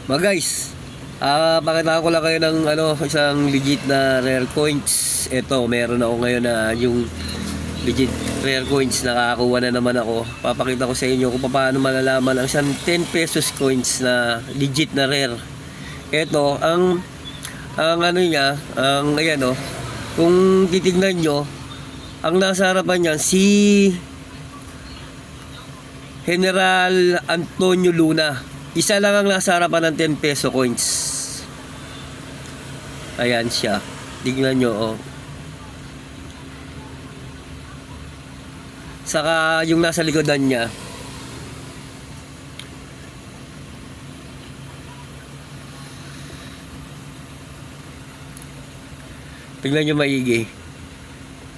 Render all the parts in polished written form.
Mga guys, pakita ko lang kayo ng isang legit na rare coins. Ito, meron ako ngayon na yung legit rare coins. Nakakuha na naman ako. Papakita ko sa inyo kung paano malalaman ang isang 10 pesos coins na legit na rare. Ito, ang niya, ayan kung titignan nyo, ang nasa harapan niyan si General Antonio Luna. Isa lang ang nasa harapan ng 10 peso coins. Ayan siya. Tignan nyo, Saka yung nasa likodan niya. Tignan nyo maigi.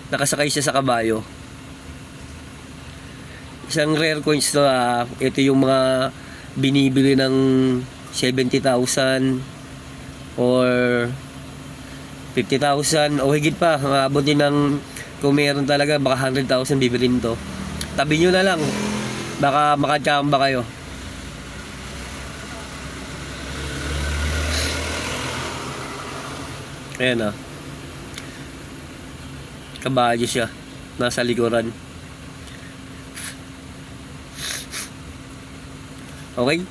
Nakasakay siya sa kabayo. Isang rare coins to. Ito yung mga binibili ng 70,000 or 50,000 o higit pa. Maabot din ng, kung meron talaga, baka 100,000 bibilin to. Tabi nyo na lang, baka makachamba kayo. Ayan kabayo siya, nasa likuran. Okay?